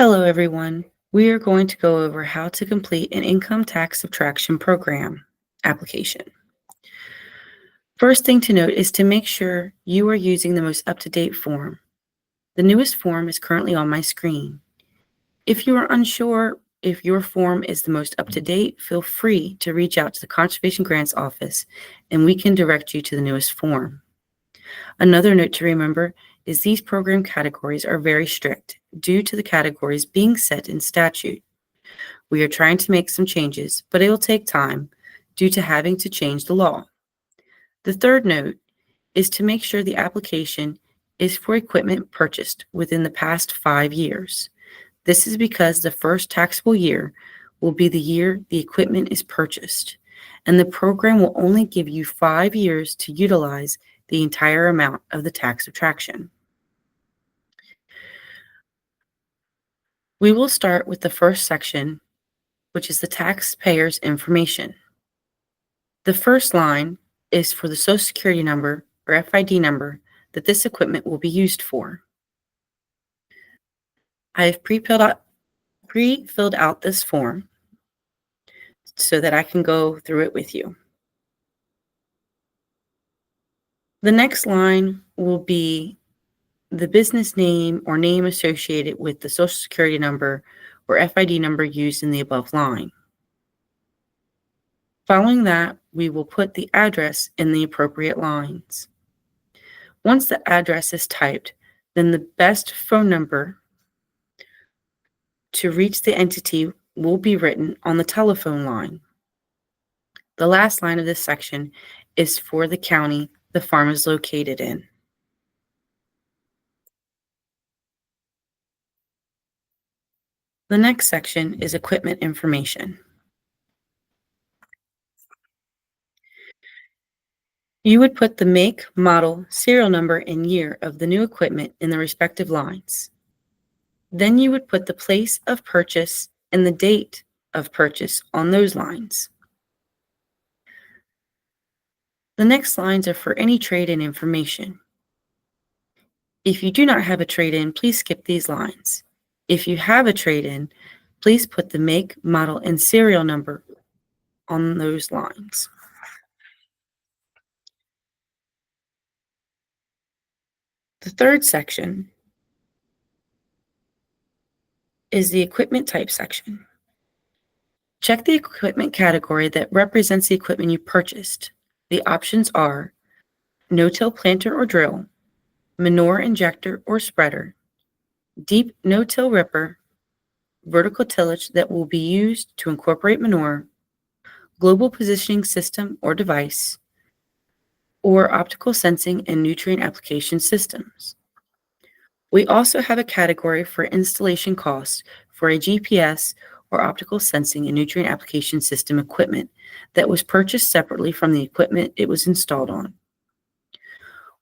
Hello, everyone. We are going to go over how to complete an income tax subtraction program application. First thing to note is to make sure you are using the most up-to-date form. The newest form is currently on my screen. If you are unsure if your form is the most up-to-date, feel free to reach out to the Conservation Grants Office and we can direct you to the newest form. Another note to remember is these program categories are very strict due to the categories being set in statute. We are trying to make some changes, but it will take time due to having to change the law. The third note is to make sure the application is for equipment purchased within the past 5 years. This is because the first taxable year will be the year the equipment is purchased, and the program will only give you 5 years to utilize the entire amount of the tax subtraction. We will start with the first section, which is the taxpayer's information. The first line is for the Social Security number or FID number that this equipment will be used for. I have pre-filled out this form so that I can go through it with you. The next line will be the business name or name associated with the Social Security number or FID number used in the above line. Following that, we will put the address in the appropriate lines. Once the address is typed, then the best phone number to reach the entity will be written on the telephone line. The last line of this section is for the county the farm is located in. The next section is equipment information. You would put the make, model, serial number, and year of the new equipment in the respective lines. Then you would put the place of purchase and the date of purchase on those lines. The next lines are for any trade-in information. If you do not have a trade-in, please skip these lines. If you have a trade-in, please put the make, model, and serial number on those lines. The third section is the equipment type section. Check the equipment category that represents the equipment you purchased. The options are no-till planter or drill, manure injector or spreader, deep no-till ripper, vertical tillage that will be used to incorporate manure, global positioning system or device, or optical sensing and nutrient application systems. We also have a category for installation costs for a GPS or optical sensing and nutrient application system equipment that was purchased separately from the equipment it was installed on.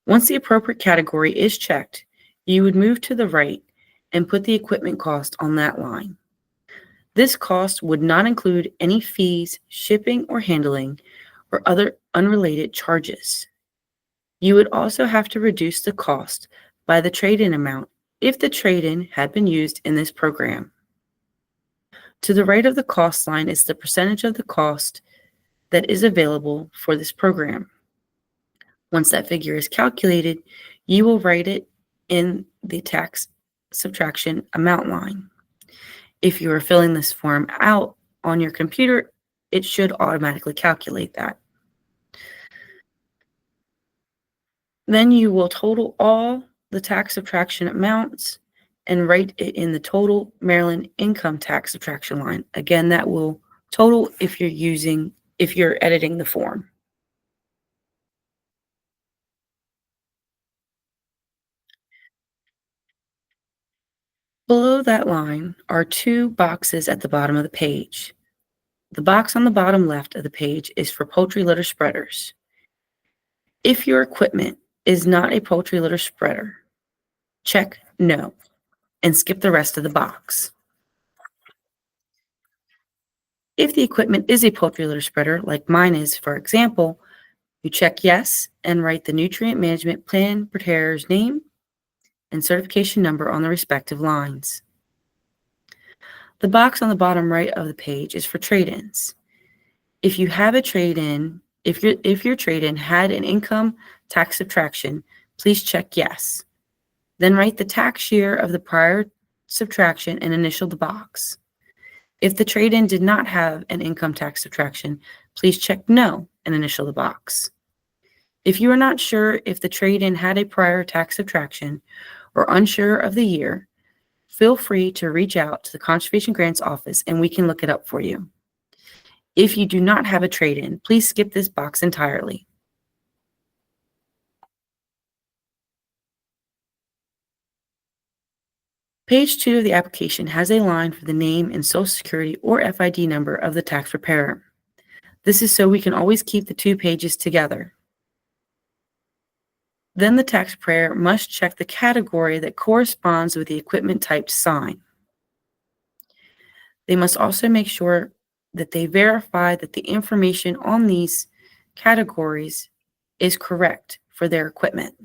Once the appropriate category is checked, you would move to the right and put the equipment cost on that line. This cost would not include any fees, shipping or handling, or other unrelated charges. You would also have to reduce the cost by the trade-in amount if the trade-in had been used in this program. To the right of the cost line is the percentage of the cost that is available for this program. Once that figure is calculated, you will write it in the tax subtraction amount line. If you are filling this form out on your computer, it should automatically calculate that. Then you will total all the tax subtraction amounts and write it in the total Maryland income tax subtraction line. Again, that will total if you're editing the form. Below that line are two boxes at the bottom of the page. The box on the bottom left of the page is for poultry litter spreaders. If your equipment is not a poultry litter spreader, check no and skip the rest of the box. If the equipment is a poultry litter spreader, like mine is, for example, you check yes and write the nutrient management plan preparer's name and certification number on the respective lines. The box on the bottom right of the page is for trade-ins. If you have a trade-in, if your trade-in had an income tax subtraction, please check yes. Then write the tax year of the prior subtraction and initial the box. If the trade-in did not have an income tax subtraction, please check no and initial the box. If you are not sure if the trade-in had a prior tax subtraction or unsure of the year, feel free to reach out to the Conservation Grants Office and we can look it up for you. If you do not have a trade-in, please skip this box entirely. Page 2 of the application has a line for the name and Social Security or FID number of the tax preparer. This is so we can always keep the two pages together. Then the tax preparer must check the category that corresponds with the equipment type to sign. They must also make sure that they verify that the information on these categories is correct for their equipment.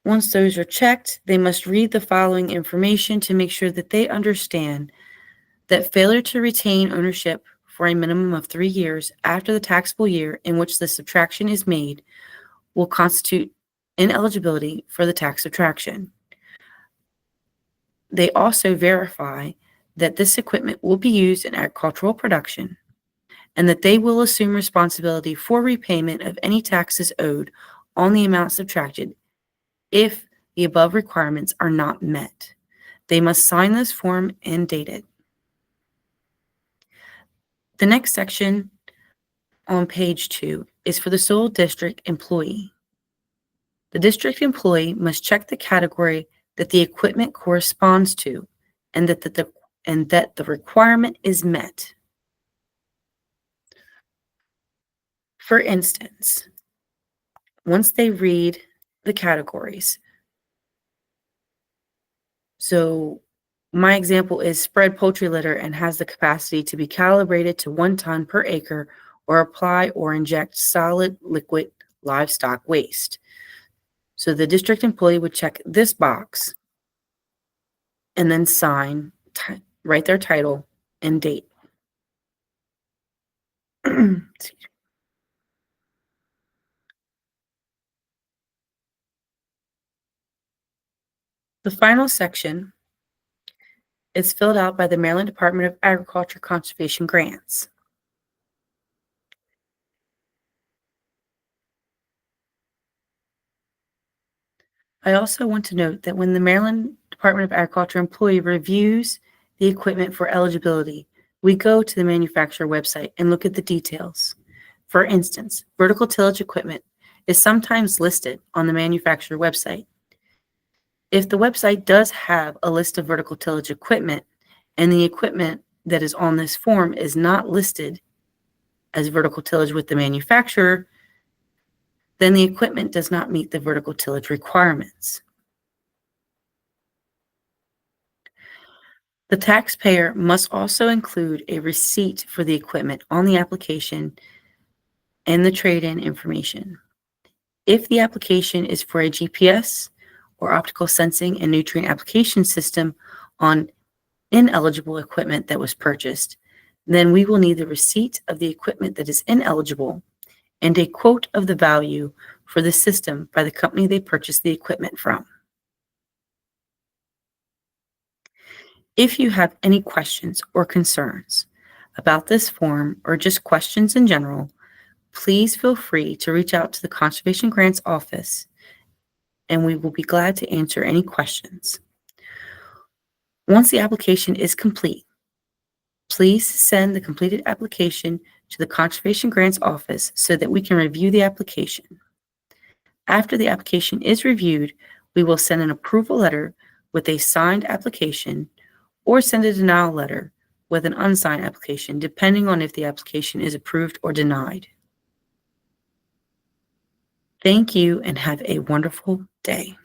Once those are checked, they must read the following information to make sure that they understand that failure to retain ownership for a minimum of 3 years after the taxable year in which the subtraction is made will constitute ineligibility for the tax subtraction. They also verify that this equipment will be used in agricultural production and that they will assume responsibility for repayment of any taxes owed on the amount subtracted if the above requirements are not met. They must sign this form and date it. The next section on page 2 is for the sole district employee. The district employee must check the category that the equipment corresponds to and that the requirement is met. For instance, once they read the categories, so my example is spread poultry litter and has the capacity to be calibrated to 1 ton per acre or apply or inject solid liquid livestock waste. So the district employee would check this box and then sign, write their title and date. The final section is filled out by the Maryland Department of Agriculture Conservation Grants. I also want to note that when the Maryland Department of Agriculture employee reviews the equipment for eligibility, we go to the manufacturer website and look at the details. For instance, vertical tillage equipment is sometimes listed on the manufacturer website. If the website does have a list of vertical tillage equipment and the equipment that is on this form is not listed as vertical tillage with the manufacturer, then the equipment does not meet the vertical tillage requirements. The taxpayer must also include a receipt for the equipment on the application and the trade-in information. If the application is for a GPS or optical sensing and nutrient application system on ineligible equipment that was purchased, then we will need the receipt of the equipment that is ineligible and a quote of the value for the system by the company they purchased the equipment from. If you have any questions or concerns about this form or just questions in general, please feel free to reach out to the Conservation Grants Office and we will be glad to answer any questions. Once the application is complete, please send the completed application to the Conservation Grants Office so that we can review the application. After the application is reviewed, we will send an approval letter with a signed application or send a denial letter with an unsigned application, depending on if the application is approved or denied. Thank you and have a wonderful day.